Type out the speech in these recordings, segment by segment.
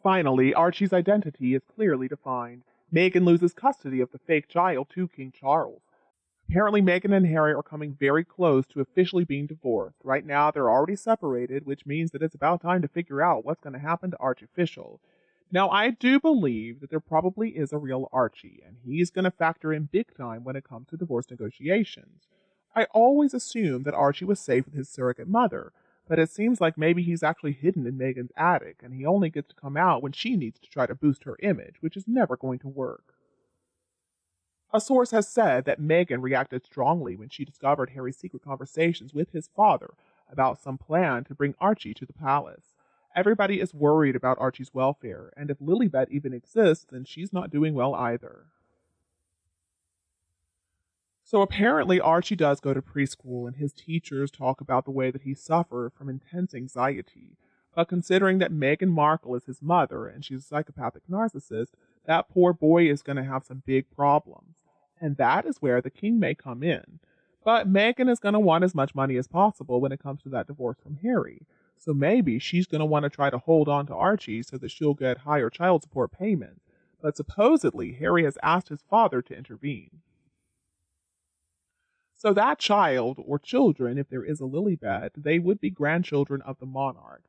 Finally, Archie's identity is clearly defined. Meghan loses custody of the fake child to King Charles. Apparently, Meghan and Harry are coming very close to officially being divorced. Right now, they're already separated, which means that it's about time to figure out what's going to happen to Archie official. Now, I do believe that there probably is a real Archie, and he's going to factor in big time when it comes to divorce negotiations. I always assumed that Archie was safe with his surrogate mother, but it seems like maybe he's actually hidden in Meghan's attic, and he only gets to come out when she needs to try to boost her image, which is never going to work. A source has said that Meghan reacted strongly when she discovered Harry's secret conversations with his father about some plan to bring Archie to the palace. Everybody is worried about Archie's welfare, and if Lilibet even exists, then she's not doing well either. So apparently Archie does go to preschool, and his teachers talk about the way that he suffered from intense anxiety. But considering that Meghan Markle is his mother, and she's a psychopathic narcissist, that poor boy is going to have some big problems. And that is where the king may come in. But Meghan is going to want as much money as possible when it comes to that divorce from Harry. So maybe she's going to want to try to hold on to Archie so that she'll get higher child support payments. But supposedly, Harry has asked his father to intervene. So that child, or children, if there is a Lilibet, they would be grandchildren of the monarch.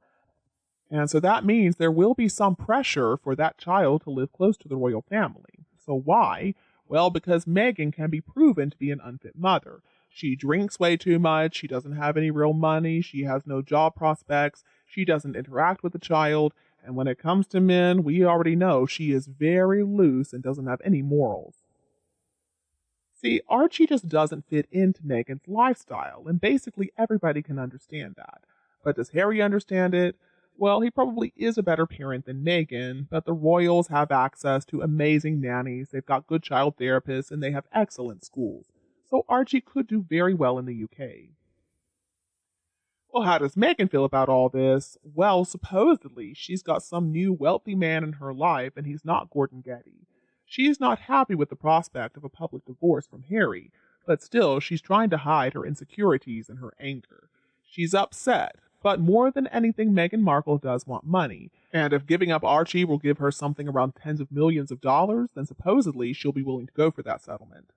And so that means there will be some pressure for that child to live close to the royal family. So why? Well, because Meghan can be proven to be an unfit mother. She drinks way too much, she doesn't have any real money, she has no job prospects, she doesn't interact with the child, and when it comes to men, we already know she is very loose and doesn't have any morals. See, Archie just doesn't fit into Meghan's lifestyle, and basically everybody can understand that. But does Harry understand it? Well, he probably is a better parent than Meghan, but the royals have access to amazing nannies, they've got good child therapists, and they have excellent schools. So Archie could do very well in the UK. Well, how does Meghan feel about all this? Well, supposedly, she's got some new wealthy man in her life, and he's not Gordon Getty. She is not happy with the prospect of a public divorce from Harry, but still, she's trying to hide her insecurities and her anger. She's upset, but more than anything, Meghan Markle does want money, and if giving up Archie will give her something around tens of millions of dollars, then supposedly she'll be willing to go for that settlement.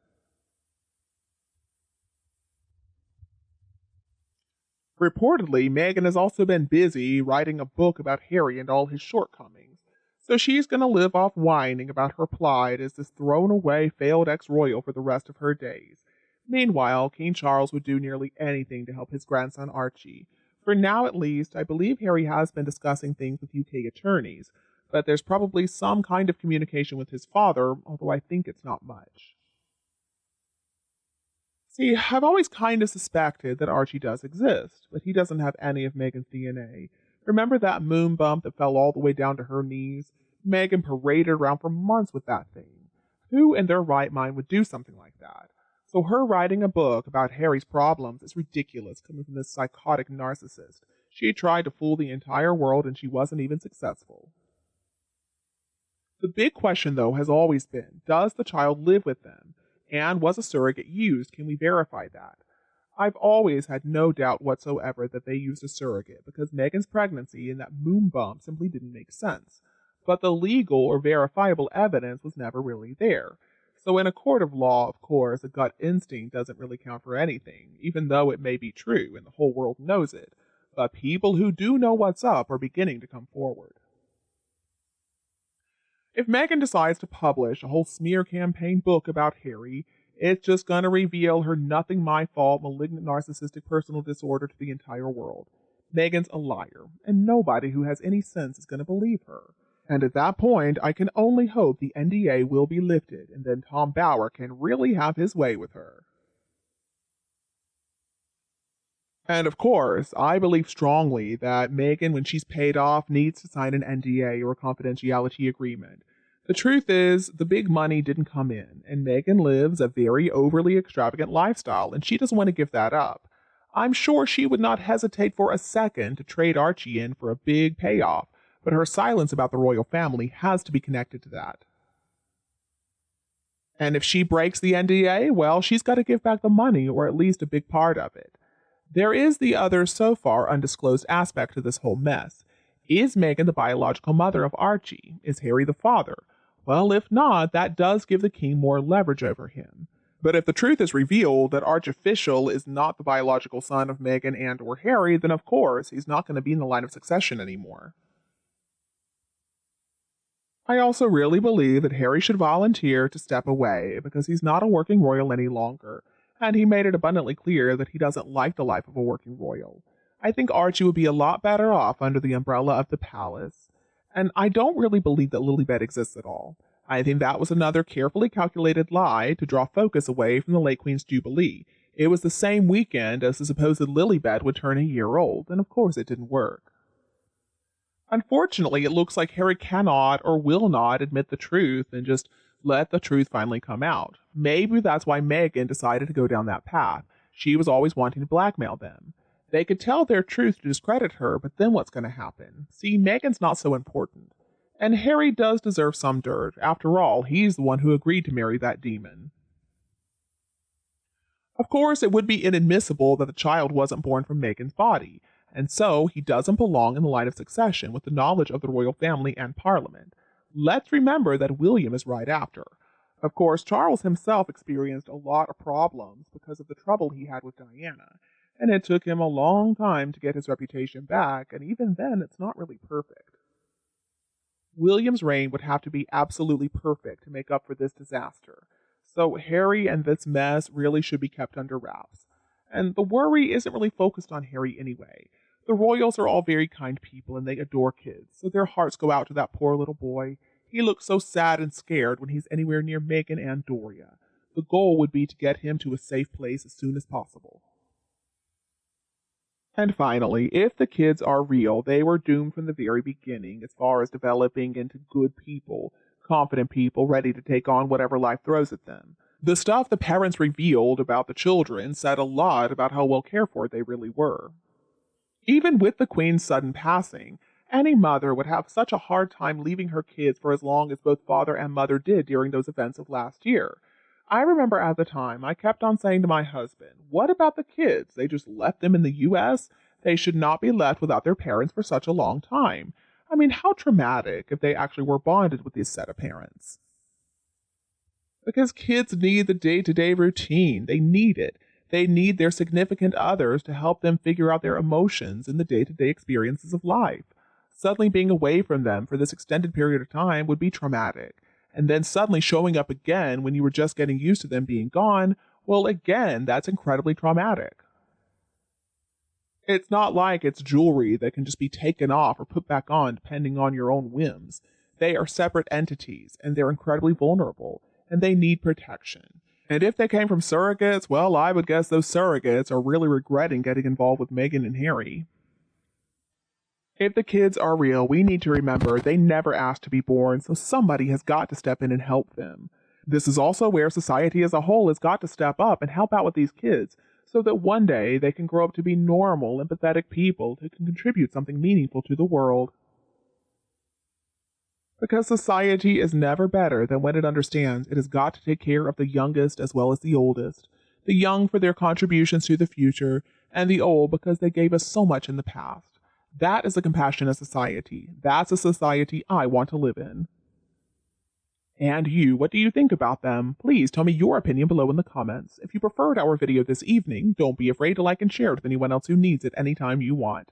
Reportedly, Meghan has also been busy writing a book about Harry and all his shortcomings, so she's going to live off whining about her plight as this thrown-away failed ex-royal for the rest of her days. Meanwhile, King Charles would do nearly anything to help his grandson Archie. For now at least, I believe Harry has been discussing things with UK attorneys, but there's probably some kind of communication with his father, although I think it's not much. See, I've always kind of suspected that Archie does exist, but he doesn't have any of Meghan's DNA. Remember that moon bump that fell all the way down to her knees? Meghan paraded around for months with that thing. Who in their right mind would do something like that? So her writing a book about Harry's problems is ridiculous coming from this psychotic narcissist. She tried to fool the entire world and she wasn't even successful. The big question, though, has always been, does the child live with them? And was a surrogate used? Can we verify that? I've always had no doubt whatsoever that they used a surrogate because Meghan's pregnancy and that moon bump simply didn't make sense. But the legal or verifiable evidence was never really there. So in a court of law, of course, a gut instinct doesn't really count for anything, even though it may be true and the whole world knows it. But people who do know what's up are beginning to come forward. If Meghan decides to publish a whole smear campaign book about Harry, it's just gonna reveal her nothing my fault malignant narcissistic personal disorder to the entire world. Meghan's a liar, and nobody who has any sense is gonna believe her. And at that point, I can only hope the NDA will be lifted, and then Tom Bower can really have his way with her. And of course, I believe strongly that Meghan, when she's paid off, needs to sign an NDA or a confidentiality agreement. The truth is, the big money didn't come in, and Meghan lives a very overly extravagant lifestyle, and she doesn't want to give that up. I'm sure she would not hesitate for a second to trade Archie in for a big payoff, but her silence about the royal family has to be connected to that. And if she breaks the NDA, well, she's got to give back the money, or at least a big part of it. There is the other, so far undisclosed aspect to this whole mess. Is Meghan the biological mother of Archie? Is Harry the father? Well, if not, that does give the king more leverage over him. But if the truth is revealed that Archofficial is not the biological son of Meghan and or Harry, then of course he's not going to be in the line of succession anymore. I also really believe that Harry should volunteer to step away because he's not a working royal any longer, and he made it abundantly clear that he doesn't like the life of a working royal. I think Archie would be a lot better off under the umbrella of the palace. And I don't really believe that Lilibet exists at all. I think that was another carefully calculated lie to draw focus away from the late Queen's Jubilee. It was the same weekend as the supposed Lilibet would turn a year old, and of course it didn't work. Unfortunately, it looks like Harry cannot or will not admit the truth and just let the truth finally come out. Maybe that's why Meghan decided to go down that path. She was always wanting to blackmail them. They could tell their truth to discredit her, but then what's going to happen? See, Meghan's not so important. And Harry does deserve some dirt. After all, he's the one who agreed to marry that demon. Of course, it would be inadmissible that the child wasn't born from Meghan's body, and so he doesn't belong in the line of succession with the knowledge of the royal family and parliament. Let's remember that William is right after. Of course, Charles himself experienced a lot of problems because of the trouble he had with Diana, and it took him a long time to get his reputation back, and even then it's not really perfect. William's reign would have to be absolutely perfect to make up for this disaster, so Harry and this mess really should be kept under wraps. And the worry isn't really focused on Harry anyway. The royals are all very kind people and they adore kids, so their hearts go out to that poor little boy. He looks so sad and scared when he's anywhere near Meghan and Doria. The goal would be to get him to a safe place as soon as possible. And finally, if the kids are real, they were doomed from the very beginning as far as developing into good people, confident people ready to take on whatever life throws at them. The stuff the parents revealed about the children said a lot about how well cared for they really were. Even with the Queen's sudden passing, any mother would have such a hard time leaving her kids for as long as both father and mother did during those events of last year. I remember at the time, I kept on saying to my husband, what about the kids? They just left them in the U.S.? They should not be left without their parents for such a long time. I mean, how traumatic if they actually were bonded with this set of parents. Because kids need the day-to-day routine. They need it. They need their significant others to help them figure out their emotions in the day-to-day experiences of life. Suddenly being away from them for this extended period of time would be traumatic. And then suddenly showing up again when you were just getting used to them being gone, well, again, that's incredibly traumatic. It's not like it's jewelry that can just be taken off or put back on depending on your own whims. They are separate entities, and they're incredibly vulnerable, and they need protection. And if they came from surrogates, well, I would guess those surrogates are really regretting getting involved with Meghan and Harry. If the kids are real, we need to remember they never asked to be born, so somebody has got to step in and help them. This is also where society as a whole has got to step up and help out with these kids, so that one day they can grow up to be normal, empathetic people who can contribute something meaningful to the world. Because society is never better than when it understands it has got to take care of the youngest as well as the oldest, the young for their contributions to the future, and the old because they gave us so much in the past. That is a compassionate society. That's a society I want to live in. And you, what do you think about them? Please tell me your opinion below in the comments. If you preferred our video this evening, don't be afraid to like and share it with anyone else who needs it anytime you want.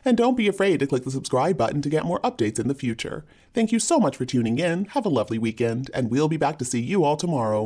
And don't be afraid to click the subscribe button to get more updates in the future. Thank you so much for tuning in, have a lovely weekend, and we'll be back to see you all tomorrow.